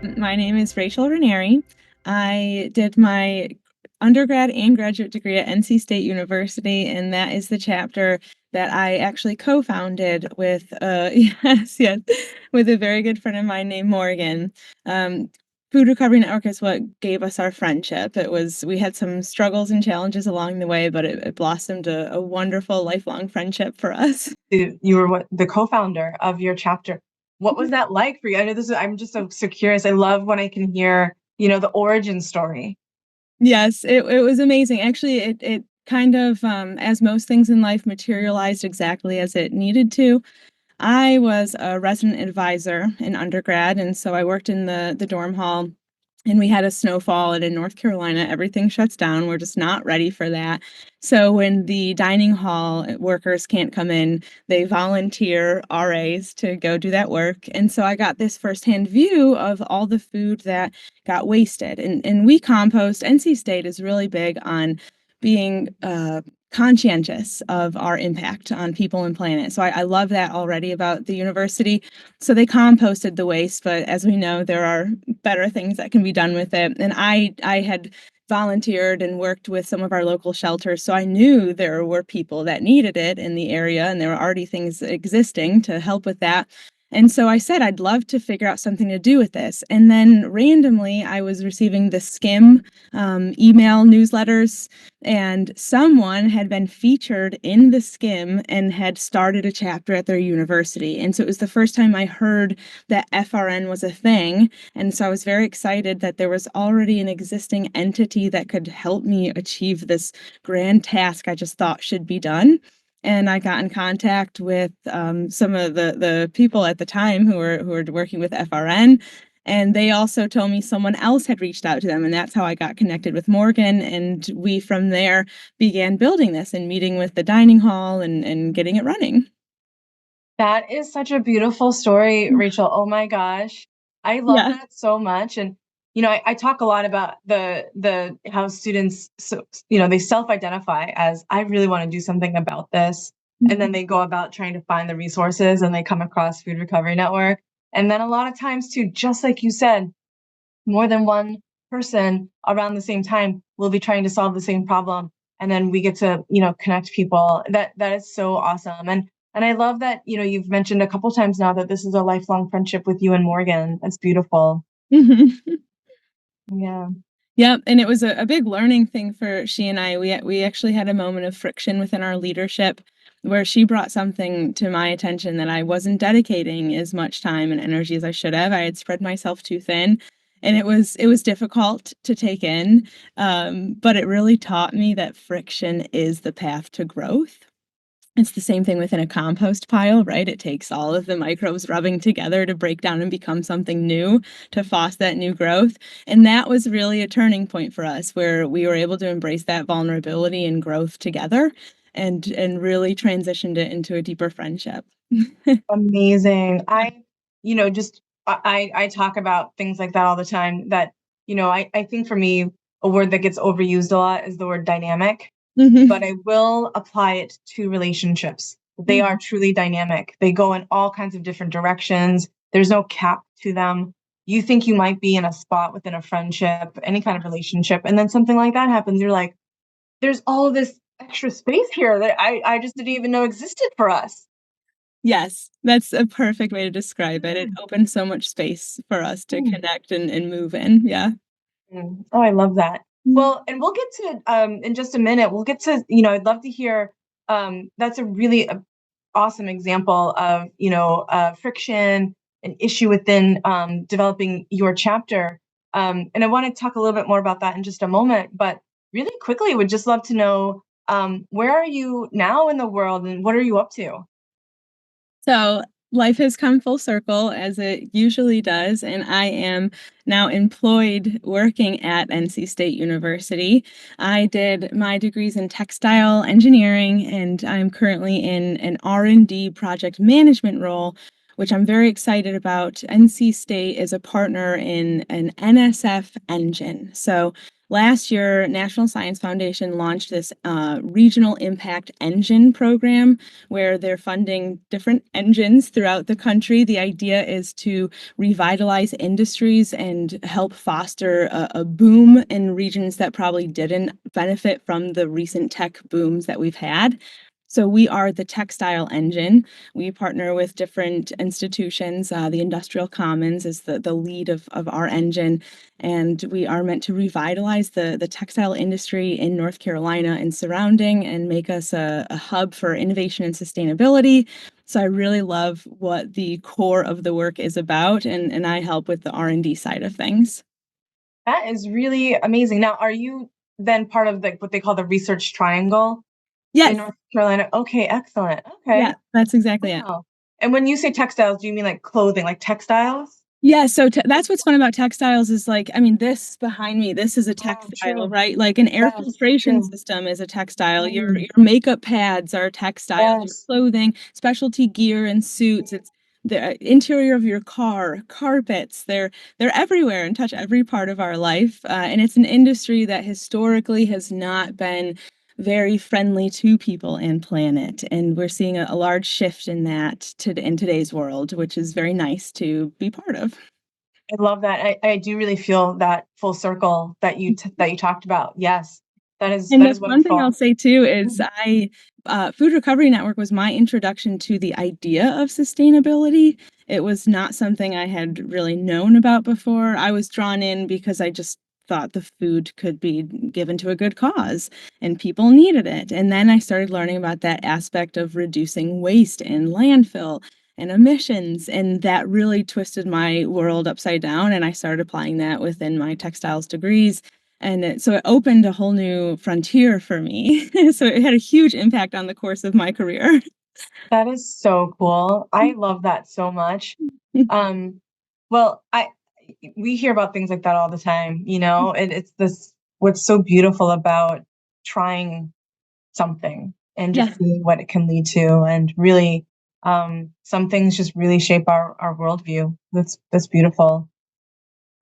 My name is Rachel Raineri. I did my undergrad and graduate degree at NC State University, and that is the chapter that I actually co-founded with, yes, with a very good friend of mine named Morgan. Um, Food Recovery Network is what gave us our friendship. We had some struggles and challenges along the way, but it blossomed a wonderful lifelong friendship for us. You were the co-founder of your chapter. What was that like for you? I know I'm just so curious. I love when I can hear, the origin story. Yes, it was amazing. Actually, it kind of, as most things in life, materialized exactly as it needed to. I was a resident advisor in undergrad, and so I worked in the dorm hall, and we had a snowfall, and in North Carolina, everything shuts down. We're just not ready for that. So when the dining hall workers can't come in, they volunteer RAs to go do that work. And so I got this firsthand view of all the food that got wasted. And we compost. NC State is really big on being conscientious of our impact on people and planet. So I love that already about the university. So they composted the waste, but as we know, there are better things that can be done with it. And I had volunteered and worked with some of our local shelters, so I knew there were people that needed it in the area, and there were already things existing to help with that. And so I said, I'd love to figure out something to do with this. And then randomly, I was receiving the Skim email newsletters, and someone had been featured in the Skim and had started a chapter at their university. And so it was the first time I heard that FRN was a thing. And so I was very excited that there was already an existing entity that could help me achieve this grand task I just thought should be done. And I got in contact with some of the people at the time who were working with FRN, and they also told me someone else had reached out to them, and that's how I got connected with Morgan. And we from there began building this and meeting with the dining hall and getting it running. That is such a beautiful story, Rachel. Oh my gosh. I love Yeah. that so much. And I talk a lot about the how students they self-identify as I really want to do something about this. And then they go about trying to find the resources and they come across Food Recovery Network. And then a lot of times too, just like you said, more than one person around the same time will be trying to solve the same problem, and then we get to connect people. That is so awesome. And I love that you've mentioned a couple times now that this is a lifelong friendship with you and Morgan. That's beautiful. Mhm. Yeah. Yep, and it was a big learning thing for she and I. We actually had a moment of friction within our leadership where she brought something to my attention that I wasn't dedicating as much time and energy as I should have. I had spread myself too thin, and it was difficult to take in, but it really taught me that friction is the path to growth. It's the same thing within a compost pile, right? It takes all of the microbes rubbing together to break down and become something new, to foster that new growth. And that was really a turning point for us where we were able to embrace that vulnerability and growth together and really transitioned it into a deeper friendship. Amazing. Just I talk about things like that all the time. That I think for me, a word that gets overused a lot is the word dynamic, Mhm. but I will apply it to relationships. They are Mhm. truly dynamic. They go in all kinds of different directions. There's no cap to them. You think you might be in a spot within a friendship, any kind of relationship, and then something like that happens. You're like, there's all this extra space here that I just didn't even know existed for us. Yes, that's a perfect way to describe it. It Mm, opened so much space for us to mm. connect and move in. Yeah. Oh, I love that. Mm. Well, and we'll get to in just a minute. We'll get to I'd love to hear. That's a really awesome example of friction, an issue within developing your chapter. And I want to talk a little bit more about that in just a moment. But really quickly, would just love to know where are you now in the world, and what are you up to? So life has come full circle as it usually does, and I am now employed working at NC State University. I did my degrees in textile engineering, and I'm currently in an R&D project management role, which I'm very excited about. NC State is a partner in an NSF engine. So last year, National Science Foundation launched this regional impact engine program where they're funding different engines throughout the country. The idea is to revitalize industries and help foster a boom in regions that probably didn't benefit from the recent tech booms that we've had. So we are the textile engine. We partner with different institutions. The Industrial Commons is the lead of our engine, and we are meant to revitalize the textile industry in North Carolina and surrounding and make us a hub for innovation and sustainability. So I really love what the core of the work is about, and I help with the R&D side of things. That is really amazing. Now, are you then part of what they call the research triangle in Yes, North Carolina? Okay, excellent. yeah, Okay. that's exactly it. Wow. And when you say textiles, do you mean like clothing, like textiles? Yeah, so that's what's fun about textiles is like, I mean, this behind me, this is a Oh, textile, true. right? Like an air Yes, filtration true. system is a textile. Your Mm, makeup pads are textiles. Your yes. clothing, specialty gear and suits. It's the interior of your car, carpets. They're everywhere and touch every part of our life. And it's an industry that historically has not been very friendly to people and planet. And we're seeing a large shift in that in today's world, which is very nice to be part of. I love that. I do really feel that full circle that that you talked about. Yes. And That the is fun thing I'll wonderful. say too is Mhm. Food Recovery Network was my introduction to the idea of sustainability. It was not something I had really known about before. I was drawn in because I just thought the food could be given to a good cause and people needed it. And then I started learning about that aspect of reducing waste in landfill and emissions. And that really twisted my world upside down. And I started applying that within my textiles degrees, and so it opened a whole new frontier for me. So it had a huge impact on the course of my career. That is so cool. I love that so much. Um, well, we hear about things like that all the time, you know, and it's this what's so beautiful about trying something and just Yes. seeing what it can lead to, and really, some things just really shape our worldview. That's beautiful.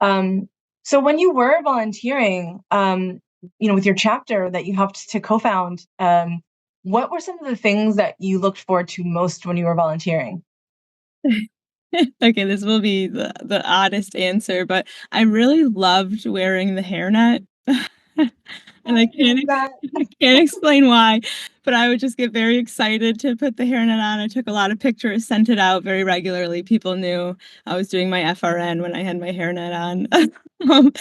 Um, so when you were volunteering, with your chapter that you helped to co-found, what were some of the things that you looked forward to most when you were volunteering? Okay, this will be the oddest answer, but I really loved wearing the hairnet. And I love that. I can't explain why, but I would just get very excited to put the hairnet on. I took a lot of pictures, sent it out very regularly. People knew I was doing my FRN when I had my hairnet on. Um,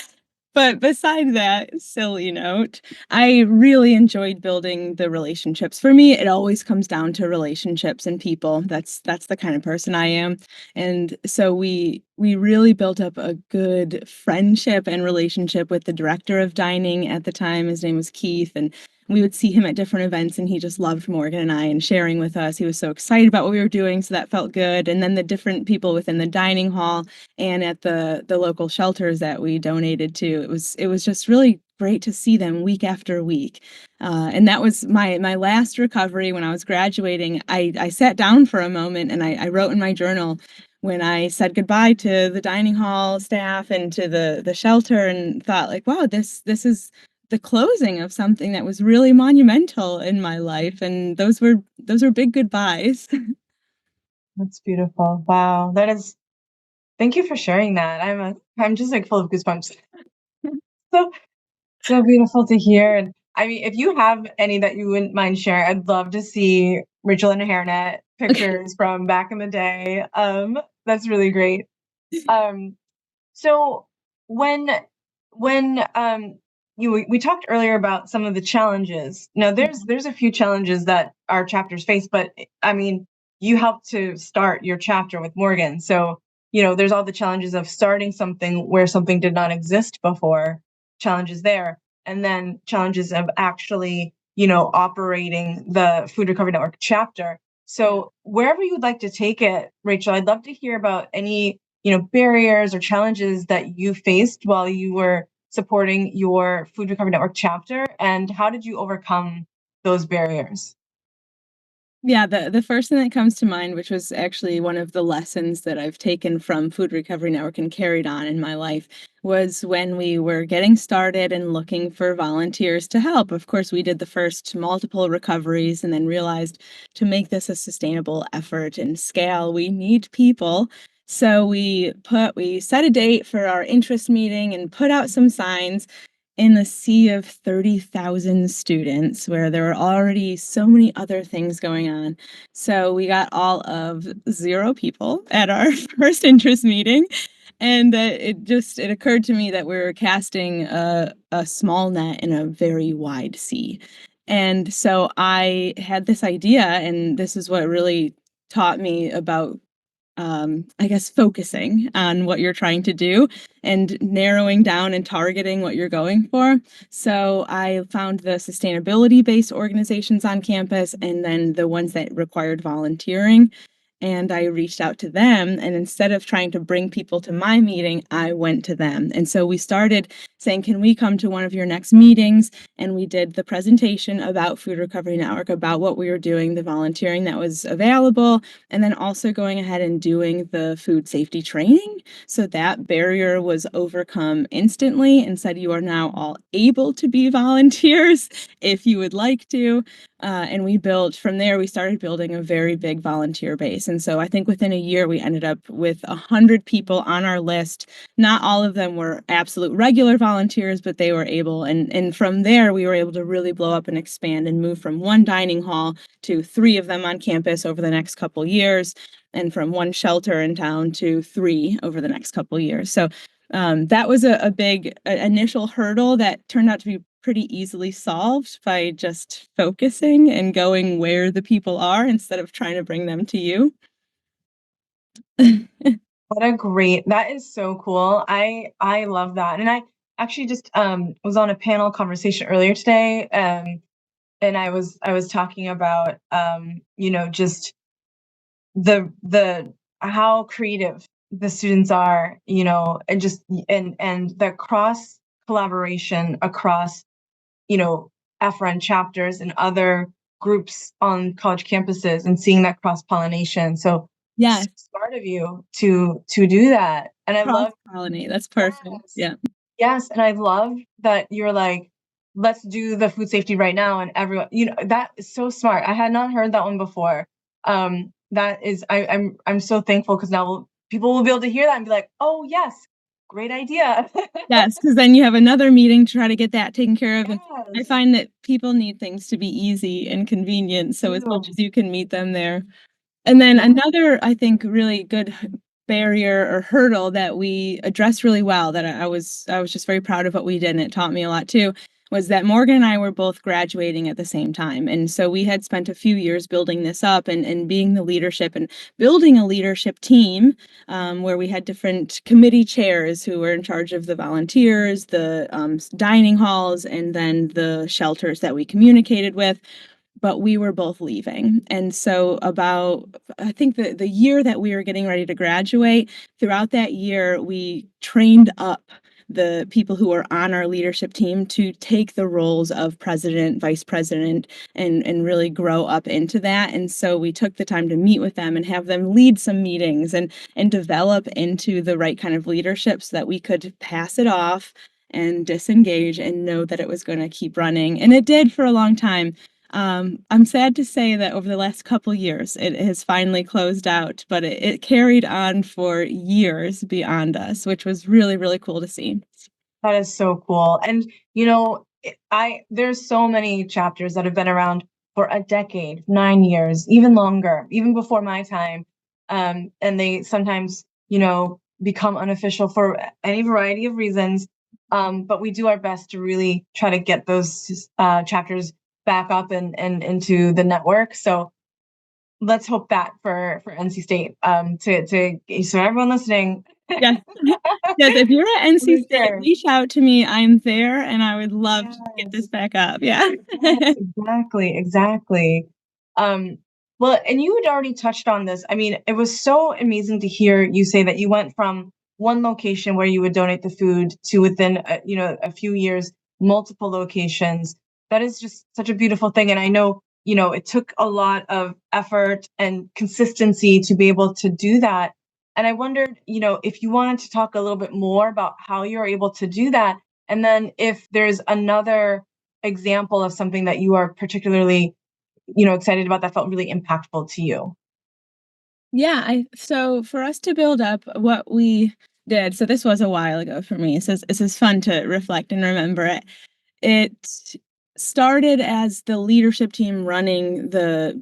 but beside that silly note, I really enjoyed building the relationships. For me, it always comes down to relationships and people. That's the kind of person I am. And so we really built up a good friendship and relationship with the director of dining at the time. His name was Keith, and we would see him at different events, and he just loved Morgan and I and sharing with us. He was so excited about what we were doing, so that felt good. And then the different people within the dining hall and at the local shelters that we donated to, it was just really great to see them week after week. And that was my last recovery when I was graduating. I sat down for a moment and I wrote in my journal when I said goodbye to the dining hall staff and to the shelter, and thought like, wow, this is the closing of something that was really monumental in my life, and those were big goodbyes. That's beautiful. Wow, that is. Thank you for sharing that. I'm just like full of goosebumps. So so beautiful to hear. And I mean, if you have any that you wouldn't mind sharing, I'd love to see Rachel and her hairnet Okay. pictures from back in the day. That's really great. Um, so when we talked earlier about some of the challenges. Now there's a few challenges that our chapters face, but I mean, you helped to start your chapter with Morgan. So, there's all the challenges of starting something where something did not exist before, challenges there, and then challenges of actually, operating the Food Recovery Network chapter. Yeah. So, wherever you would like to take it, Rachel, I'd love to hear about any barriers or challenges that you faced while you were supporting your Food Recovery Network chapter, and how did you overcome those barriers? Yeah, the first thing that comes to mind, which was actually one of the lessons that I've taken from Food Recovery Network and carried on in my life, was when we were getting started and looking for volunteers to help. Of course, we did the first multiple recoveries and then realized to make this a sustainable effort and scale, we need people. So we set a date for our interest meeting and put out some signs in a sea of 30,000 students where there were already so many other things going on. So we got all of 0 people at our first interest meeting, and it occurred to me that we were casting a small net in a very wide sea. And so I had this idea, and this is what really taught me about I guess, focusing on what you're trying to do and narrowing down and targeting what you're going for. So I found the sustainability based organizations on campus and then the ones that required volunteering. And I reached out to them. And instead of trying to bring people to my meeting, I went to them. And so we started saying, can we come to one of your next meetings? And we did the presentation about Food Recovery Network, about what we were doing, the volunteering that was available, and then also going ahead and doing the food safety training. So that barrier was overcome instantly and said, you are now all able to be volunteers if you would like to. And from there, we started building a very big volunteer base. And so I think within a year, we ended up with 100 people on our list. Not all of them were absolute regular volunteers, but they were able. And from there, we were able to really blow up and expand and move from one dining hall to 3 of them on campus over the next couple years, and from one shelter in town to 3 over the next couple years. So that was a big initial hurdle that turned out to be pretty easily solved by just focusing and going where the people are instead of trying to bring them to you. That is so cool. I love that. And I actually just was on a panel conversation earlier today, and I was talking about just the how creative the students are, and just and the cross collaboration across, you know, FRN chapters and other groups on college campuses, and seeing that cross pollination. So Yes, smart of you to do that. And I love, cross-pollinate, that's perfect. yes, Yeah. yes, and I love that you're like, let's do the food safety right now, and everyone, that is so smart. I had not heard that one before. That is, I'm so thankful because now people will be able to hear that and be like, oh yes, great idea. Yes, because then you have another meeting to try to get that taken care of, and I Yes, find that people need things to be easy and convenient, so as much you. as you can meet them there. And then Yeah. another, I think, really good barrier or hurdle that we addressed really well that I was just very proud of what we did, and it taught me a lot too, was that Morgan and I were both graduating at the same time. And so we had spent a few years building this up and being the leadership and building a leadership team, where we had different committee chairs who were in charge of the volunteers, the dining halls, and then the shelters that we communicated with, but we were both leaving. And so about I think the year that we were getting ready to graduate, throughout that year, we trained up the people who were on our leadership team to take the roles of president, vice president, and really grow up into that. And so we took the time to meet with them and have them lead some meetings and develop into the right kind of leadership so that we could pass it off and disengage and know that it was going to keep running. And it did for a long time. I'm sad to say that over the last couple years, it has finally closed out, but it carried on for years beyond us, which was really, really cool to see. That is so cool. And there's so many chapters that have been around for a decade, 9 years, even longer, even before my time. And they sometimes, become unofficial for any variety of reasons. But we do our best to really try to get those chapters back up and into the network. So let's hope that for NC State, to so everyone listening, Yes. Yes, if you're at NC make State, sure. reach out to me. I'm there and I would love to get this Yes. back up. Yeah. Yes, exactly, exactly. Um, well, and you had already touched on this. I mean, it was so amazing to hear you say that you went from one location where you would donate the food to, within a few years, multiple locations. That is just such a beautiful thing. And I know it took a lot of effort and consistency to be able to do that. And I wondered, if you wanted to talk a little bit more about how you're able to do that, and then if there's another example of something that you are particularly, excited about that felt really impactful to you. Yeah, I so for us to build up what we did, so this was a while ago for me, so this is fun to reflect and remember it. It started as the leadership team running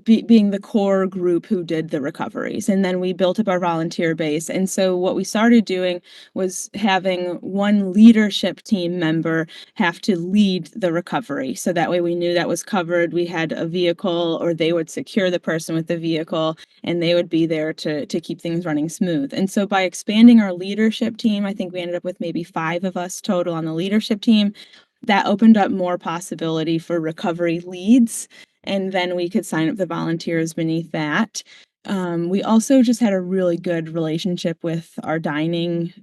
being the core group who did the recoveries, and then we built up our volunteer base, and so what we started doing was having one leadership team member have to lead the recovery, so that way we knew that was covered, we had a vehicle, or they would secure the person with the vehicle, and they would be there to keep things running smooth, and so by expanding our leadership team, I think we ended up with maybe 5 of us total on the leadership team. That opened up more possibility for recovery leads, and then we could sign up the volunteers beneath that. We also just had a really good relationship with our dining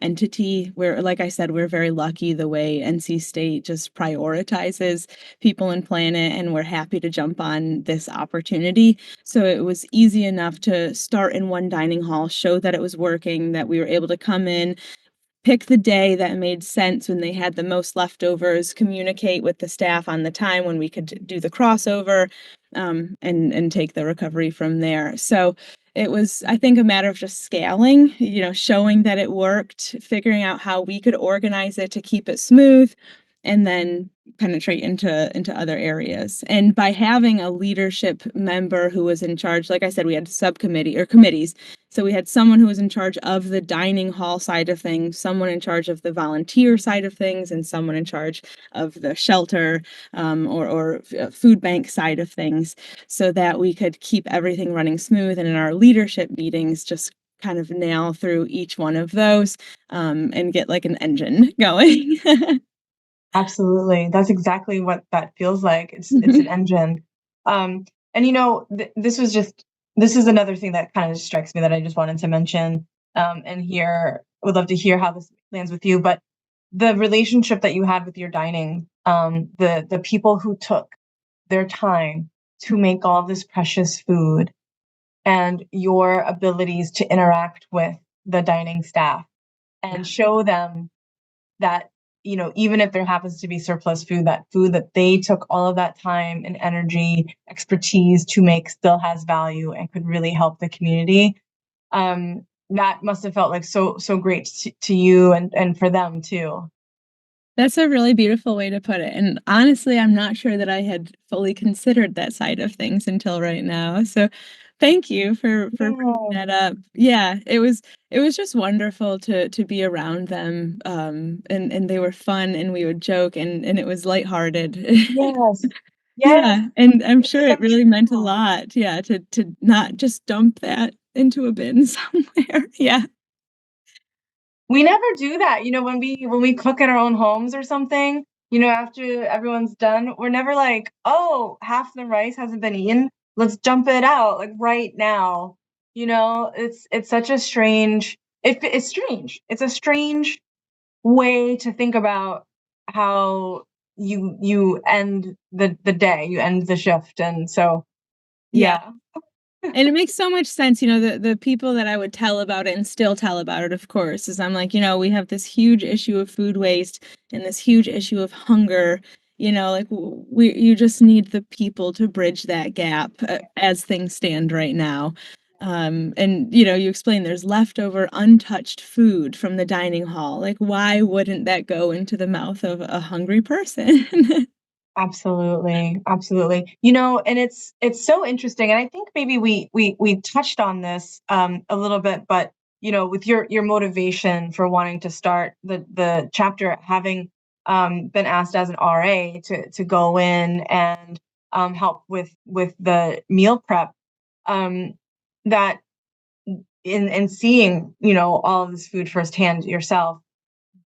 entity, where, like I said, we're very lucky the way NC State just prioritizes people and planet, and we're happy to jump on this opportunity. So it was easy enough to start in one dining hall, show that it was working, that we were able to come in, pick the day that made sense when they had the most leftovers, communicate with the staff on the time when we could do the crossover, and take the recovery from there. So it was, I think, a matter of just scaling, showing that it worked, figuring out how we could organize it to keep it smooth, and then penetrate into other areas. And by having a leadership member who was in charge, like I said, we had subcommittee or committees, so we had someone who was in charge of the dining hall side of things, someone in charge of the volunteer side of things, and someone in charge of the shelter, or food bank side of things, so that we could keep everything running smooth. And in our leadership meetings, just kind of nail through each one of those, and get like an engine going. Absolutely. That's exactly what that feels like. It's an engine. And this is another thing that kind of strikes me that I just wanted to mention, and here would love to hear how this lands with you. But the relationship that you had with your dining, the people who took their time to make all this precious food, and your abilities to interact with the dining staff and show them that, even if there happens to be surplus food, that food that they took all of that time and energy, expertise to make still has value and could really help the community. That must have felt like so great to you and for them too. That's a really beautiful way to put it, and honestly, I'm not sure that I had fully considered that side of things until right now, so thank you for bringing Yeah. that up. Yeah, it was just wonderful to be around them, and they were fun, and we would joke, and it was lighthearted. Yes. Yes. Yeah, and I'm It's sure so it really meant a true. lot, yeah, to not just dump that into a bin somewhere. Yeah. We never do that, when we cook in our own homes or something, after everyone's done, we're never like, "Oh, half the rice hasn't been eaten. Let's dump it out, like, right now." It's such a strange it's strange. It's a strange way to think about how you end the day, you end the shift, and so, Yeah. yeah. And it makes so much sense, the people that I would tell about it and still tell about it, of course, is I'm like, we have this huge issue of food waste and this huge issue of hunger, like you just need the people to bridge that gap, as things stand right now. And you explain there's leftover untouched food from the dining hall. Like, why wouldn't that go into the mouth of a hungry person? Absolutely, absolutely. And it's so interesting, and I think maybe we touched on this a little bit, but with your motivation for wanting to start the chapter, having been asked as an RA to go in and help with the meal prep, um, that in seeing all of this food firsthand yourself,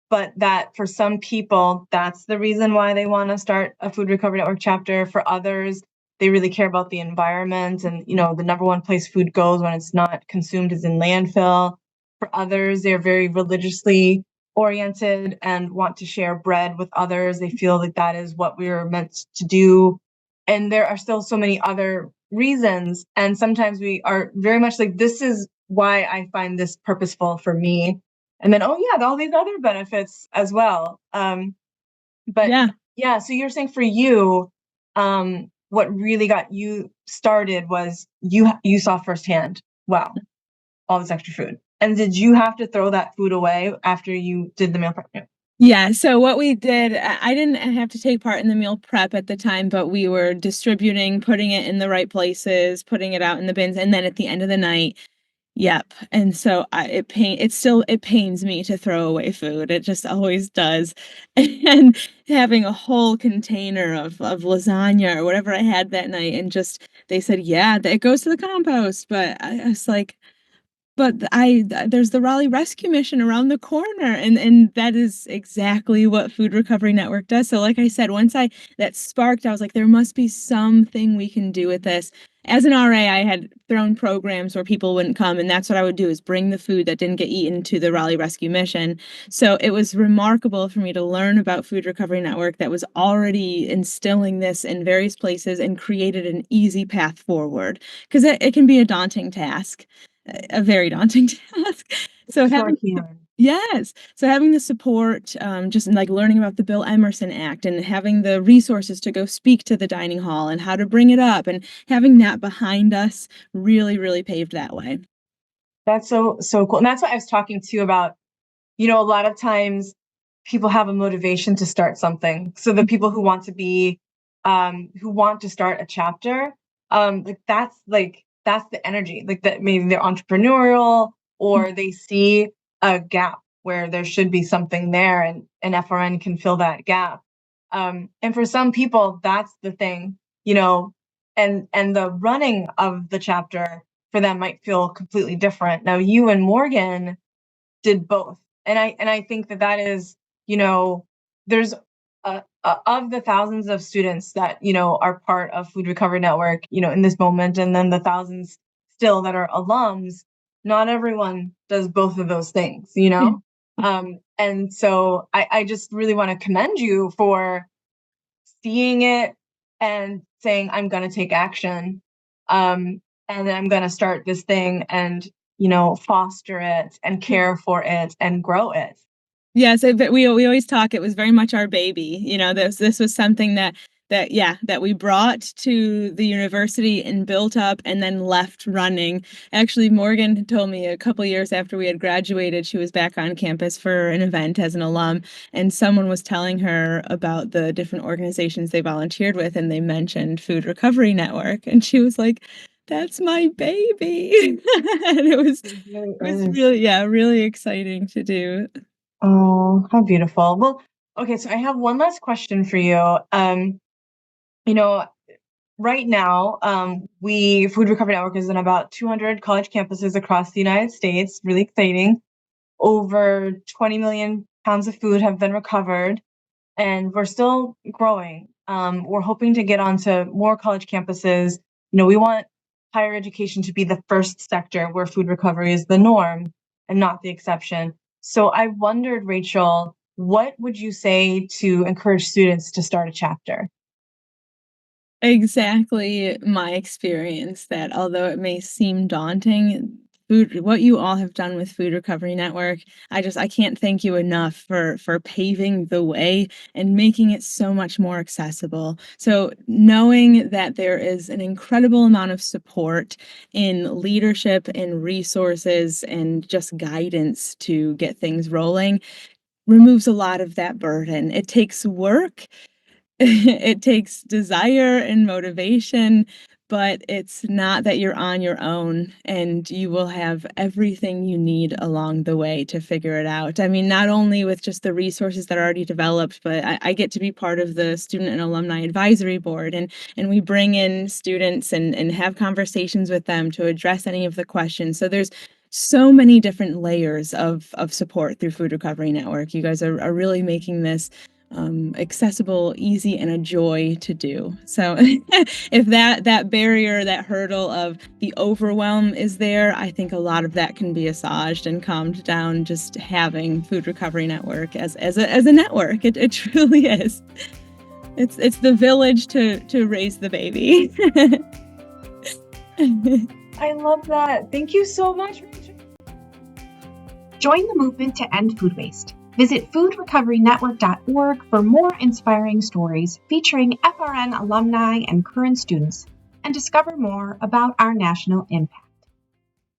but that for some people, that's the reason why they want to start a food recovery network chapter. For others, they really care about the environment, and the number one place food goes when it's not consumed is in landfill. For others, they're very religiously oriented and want to share bread with others. They feel like that is what we're meant to do. and there are still so many other reasons. And sometimes we are very much like, this is why I find this purposeful for me. And then, oh yeah, all these other benefits as well. But Yeah. yeah, so you're saying for you, what really got you started was you saw firsthand, wow, all this extra food. And did you have to throw that food away after you did the meal prep? Yeah, so what we did, I didn't have to take part in the meal prep at the time, but we were distributing, putting it in the right places, putting it out in the bins, and then at the end of the night, yep. And so it pains me to throw away food. It just always does. And having a whole container of lasagna or whatever I had that night, and just they said, yeah, it goes to the compost, but I was like, but there's the Raleigh Rescue Mission around the corner, and that is exactly what Food Recovery Network does. So like I said, once that sparked, I was like, there must be something we can do with this. As an RA, I had thrown programs where people wouldn't come, and that's what I would do, is bring the food that didn't get eaten to the Raleigh Rescue Mission. So it was remarkable for me to learn about Food Recovery Network that was already instilling this in various places and created an easy path forward, because it can be a daunting task, a very daunting task. So Sure having can. Yes. So having the support, just like learning about the Bill Emerson Act and having the resources to go speak to the dining hall and how to bring it up, and having that behind us really, really paved that way. That's so cool. And that's what I was talking to you about. A lot of times people have a motivation to start something. So the people who want to start a chapter, that's the energy. Like that maybe they're entrepreneurial, or they see a gap where there should be something there, and FRN can fill that gap. And for some people, that's the thing, and the running of the chapter for them might feel completely different. Now, you and Morgan did both. And I think that is, there's of the thousands of students that, are part of Food Recovery Network, in this moment, and then the thousands still that are alums, not everyone does both of those things. And so I just really want to commend you for seeing it and saying, I'm going to take action. And I'm going to start this thing and, foster it and care for it and grow it. Yes, but we always talk, it was very much our baby. This was something that we brought to the university and built up and then left running. Actually, Morgan told me a couple years after we had graduated, she was back on campus for an event as an alum, and someone was telling her about the different organizations they volunteered with, and they mentioned Food Recovery Network, and she was like, that's my baby. And it was really, yeah, really exciting to do. Oh, how beautiful. Well, okay, so I have one last question for you. You know, right now, we Food Recovery Network is in about 200 college campuses across the United States. Really exciting. Over 20 million pounds of food have been recovered, and we're still growing. We're hoping to get onto more college campuses. We want higher education to be the first sector where food recovery is the norm and not the exception. So I wondered, Rachel, what would you say to encourage students to start a chapter? Exactly my experience, that although it may seem daunting, what you all have done with Food Recovery Network, I can't thank you enough for paving the way and making it so much more accessible. So knowing that there is an incredible amount of support in leadership and resources and just guidance to get things rolling removes a lot of that burden. It takes work. It takes desire and motivation, but it's not that you're on your own, and you will have everything you need along the way to figure it out. I mean, not only with just the resources that are already developed, but I get to be part of the Student and Alumni Advisory Board, and we bring in students and have conversations with them to address any of the questions. So there's so many different layers of support through Food Recovery Network. You guys are really making this accessible, easy, and a joy to do. So if that barrier, that hurdle of the overwhelm is there, I think a lot of that can be assuaged and calmed down just having Food Recovery Network as a network. It truly is. It's the village to raise the baby. I love that. Thank you so much, Rachel. Join the movement to end food waste. Visit foodrecoverynetwork.org for more inspiring stories featuring FRN alumni and current students, and discover more about our national impact.